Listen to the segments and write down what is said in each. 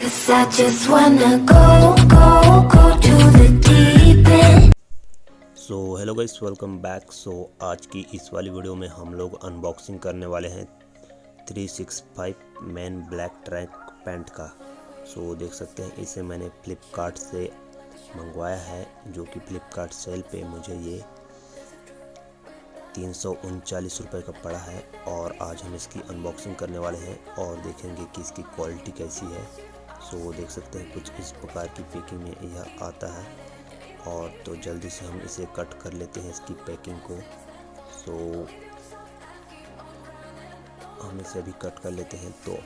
'Cause I just wanna go to the deep end. So hello guys, welcome back. आज की इस वाली video में हम लोग अनबॉक्सिंग करने वाले हैं 365 मैन ब्लैक ट्रैक पैंट का। देख सकते हैं, इसे मैंने फ्लिपकार्ट से मंगवाया है, जो कि फ्लिपकार्ट सेल पे मुझे ये 339 रुपये का पड़ा है। और आज हम इसकी अनबॉक्सिंग करने वाले हैं और देखेंगे कि इसकी क्वालिटी कैसी है। देख सकते हैं, कुछ इस प्रकार की पैकिंग में यह आता है। और तो जल्दी से हम इसे कट कर लेते हैं, इसकी पैकिंग को। हम इसे अभी कट कर लेते हैं। तो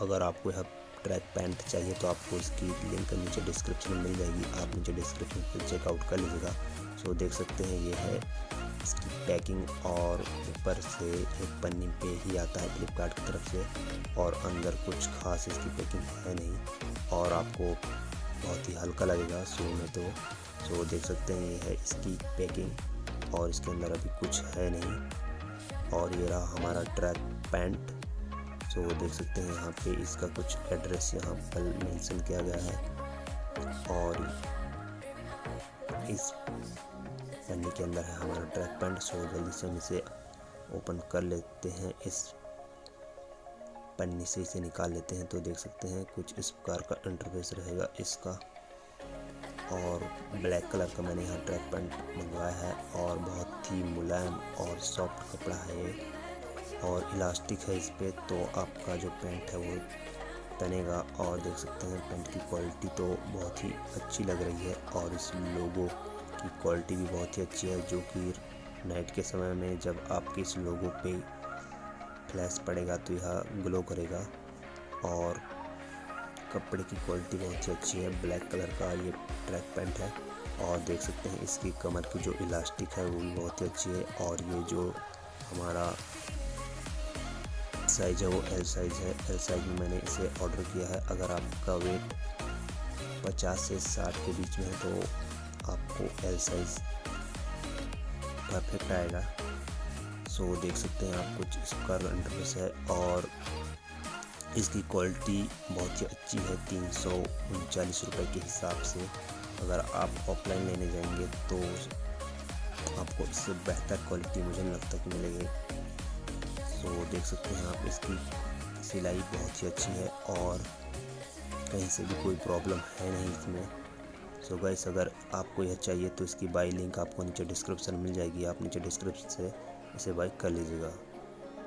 अगर आपको यह ट्रैक पैंट चाहिए तो आपको इसकी लिंक नीचे डिस्क्रिप्शन में मिल जाएगी, आप नीचे डिस्क्रिप्शन पर चेकआउट कर लीजिएगा। देख सकते हैं, ये है इसकी पैकिंग और ऊपर से एक पन्नी पे ही आता है फ्लिपकार्ट की तरफ से, और अंदर कुछ खास इसकी पैकिंग है नहीं और आपको बहुत ही हल्का लगेगा शू में। तो देख सकते हैं, ये है इसकी पैकिंग और इसके अंदर अभी कुछ है नहीं। और ये रहा हमारा ट्रैक पैंट। देख सकते हैं, यहाँ पे इसका कुछ एड्रेस यहाँ पर मेंशन किया गया है और इस पन्नी के अंदर है हमारा ट्रैक पैंट। जल्दी से हम इसे ओपन कर लेते हैं, इस पन्नी से इसे निकाल लेते हैं। तो देख सकते हैं, कुछ इस प्रकार का इंटरफेस रहेगा इसका। और ब्लैक कलर का मैंने यहाँ ट्रैक पैंट मंगवाया है और बहुत ही मुलायम और सॉफ्ट कपड़ा है ये, और इलास्टिक है इस पे, तो आपका जो पैंट है वो तनेगा। और देख सकते हैं, पैंट की क्वालिटी तो बहुत ही अच्छी लग रही है और इस लोगो की क्वालिटी भी बहुत ही अच्छी है, जो कि नाइट के समय में जब आपके इस लोगो पे फ्लैश पड़ेगा तो यह ग्लो करेगा। और कपड़े की क्वालिटी बहुत ही अच्छी है। ब्लैक कलर का ये ट्रैक पैंट है और देख सकते हैं, इसकी कमर की जो इलास्टिक है वो भी बहुत ही अच्छी है। और ये जो हमारा साइज़ है वो एल साइज़ है। एल साइज़ में मैंने इसे ऑर्डर किया है। अगर आपका वेट 50 से 60 के बीच में है तो आपको एल साइज़ परफेक्ट आएगा। देख सकते हैं आप, कुछ इस प्रकार का इंटरफेस है और इसकी क्वालिटी बहुत ही अच्छी है 339 रुपये के हिसाब से। अगर आप ऑफलाइन लेने जाएंगे तो आपको इससे बेहतर क्वालिटी मुझे नहीं लगता कि मिलेगी। देख सकते हैं आप, इसकी सिलाई बहुत ही अच्छी है और कहीं से भी कोई प्रॉब्लम है नहीं इसमें। गाइस, अगर आपको यह चाहिए तो इसकी बाय लिंक आपको नीचे डिस्क्रिप्शन मिल जाएगी, आप नीचे डिस्क्रिप्शन से इसे बाय कर लीजिएगा।